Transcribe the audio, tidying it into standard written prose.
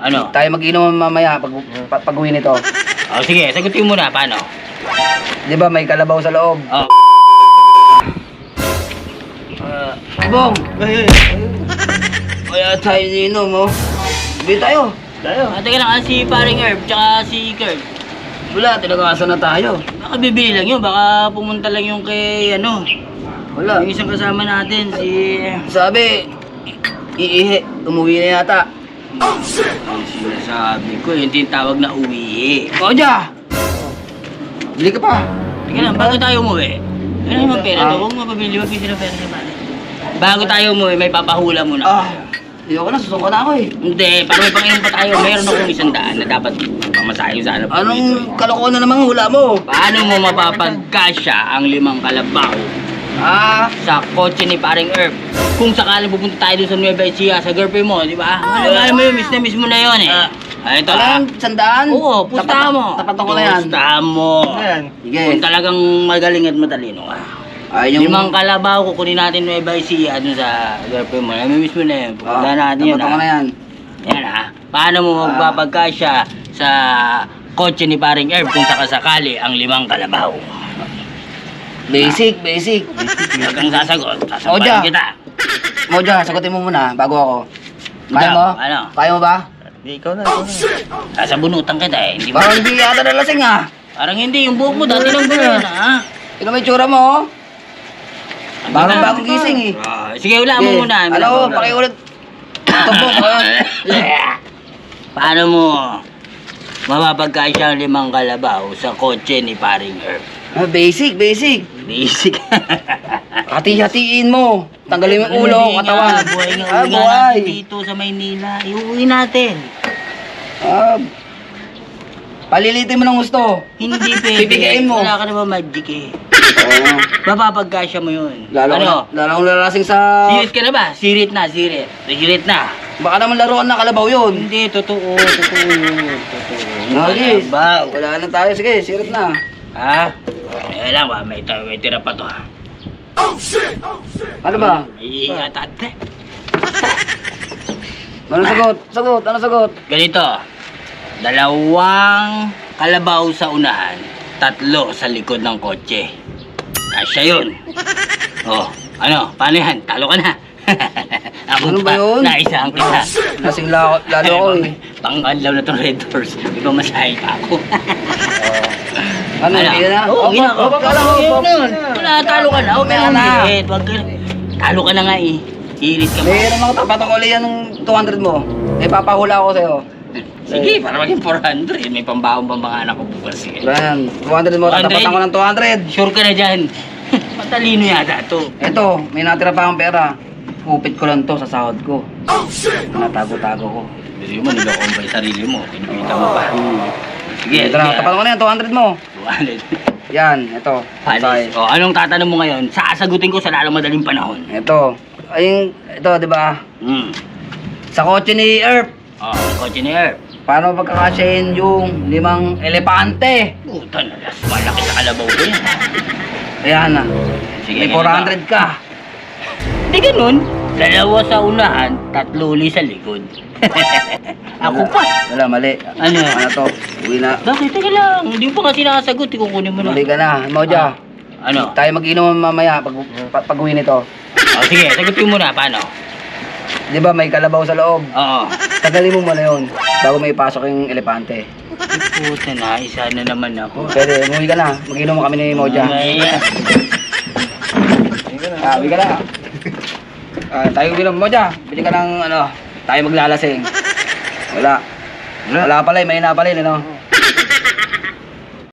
Ano? Tayo mag-inom mamaya pag uwi nito. Oh, sige, sagutin mo na. Paano? Di ba may kalabaw sa loob? Oh. Bong! Kaya tayo ninom, oh. Bili tayo. Teka lang, si paring Herb, tsaka si Kurt. Wala, tinagasan na tayo. Baka bibili lang yun, baka pumunta lang yung kay Wala. yung isang kasama natin, si... Sabi, iihi, umuwi na yata. Ang sinasabi ko, yung tinatawag na uwi. Moja! Bili ka pa. Teka lang, bago tayo umuwi. Ano naman pera to? Huwag mapabili, huwag bili ng pera ni Pare. Bago tayo umuwi, may papahula muna. Ayoko na, susuko na ako eh. Hindi, para may panginom pa tayo, meron akong 100 na dapat pamasahin sa hanap. Anong kalokohan na namang hula mo? Paano mo mapapagkasya ang 5 kalabaw sa kotse ni paring Herb? Kung sakaling pupunta tayo dun sa Nueva Ecija, sa girlfriend mo, di ba? Alam mo yun, miss na miss mo na yun eh. Ito Alam, 100? Oo, pustahan mo. Tapatan ko na yan. Pustahan mo. Sige. Kung talagang magaling at matalino ka. Yung 5 kalabaw, kukunin natin Nueva Ecija dun sa girlfriend mo. Namimiss mo na yun. Pupunta natin yun tapatan ko na yan. Yan Paano mo magpapagkasya sa kotse ni paring Herb kung sakasakali ang 5 kalabaw? Basic. Huwag kang sasagot. Oja. Sasabahin kita. Moja, sagutin mo muna bago ako. Kaya mo? Ano? Kaya mo ba? Ikaw na. Sasabunutan kita eh. Hindi mo. Parang hindi yata nalasing ah. Parang hindi. Yung buhok mo dati lang ba yan Ito may tsura mo oh. Parang bagong gising eh. Sige, wala mo muna. Ano, pakiulit. Ito po. Paano mo mapapagkasya ang 5 kalabaw sa kotse ni paring Herb? Basic. Basic. Hati-hatiin mo. Tanggalin mo yung ulo, katawan. Buhay nga. Uwi nga Buhay. natin dito sa Maynila. Iuwi natin. Palilitin mo ng gusto. Hindi pwede. Bibigayin mo. Wala ka naman magic eh. Mapapagkasya mo yun. Lalo akong lalasing sa... Sirit ka na ba? Sirit na. Sirit na. Baka naman laruan na kalabaw yun. Hindi, totoo yun. Nagis. Kalabaw. Wala na tayo. Sige, sirit na. Eh lang ba, may tira pa to Ano ba? Iyatate. Ano sagot? Ano sagot? Ganito. 2 kalabaw sa unahan, 3 sa likod ng kotse. Asya yun. Ano? Paano yan? Talo ka na. Ako Ano ba yun? Naisahan kita. Lasing lalo ako eh. Pang-adlaw na itong Red Doors. Ikaw masahin pa ako. Ano? Hindi na? Wala, talo ka na. Umaya na. Talo ka na nga eh. Hirit ka mo. Mayroon ako tapat ako ulit yan ng 200 mo. May papahula ako sa'yo. Sige, para maging 400. May pambahong pambanganak ko bukas eh. Ayan, 200 mo. 200? Tatapatan ko ng 200. Sure ka na dyan. Matalino yata to. Eto, may natira pa akong pera. Kupit ko lang to sa sahod ko. Natago-tago ko. Hindi mo, nilakom pa yung sarili mo. Pinipita mo pa. Sige, Ito na, tapat ko na yan, 200 mo. 200. Yan, ito. Alis. Anong tatanong mo ngayon? Sasagutin ko sa lalong madaling panahon. Ito. Ayun, ito, di ba? Sa kotse ni Herb, Ang kotse ni Herb. paano pagkakasyahin yung 5 elepante? Puta na, malaki sa kalabaw ko yan. Ayan na. Sige, May 400 ka. Hindi ganun. 2 sa unahan, 3 uli sa likod. Ako pa. Wala, mali. Ano? Ano to? Uwi na. Bakit? Teka lang. Hindi pa kasi nakasagot. Ikukunin mo na. Mali ka na. Moja. Ano? Tayo mag-inom mamaya pag uwi nito. Sige, sagutin mo na. Paano? Di ba may kalabaw sa loob? Oo. Tagalin mo muna yun bago may pasok yung elepante. Puta na, isa na naman ako. Pwede, umuwi ka na. Mag-inom kami ni Moja. Uwi ka na. Tayo uminom, Moja. Bili ka ng tayo maglalasing. Wala pala, may na pala, ano?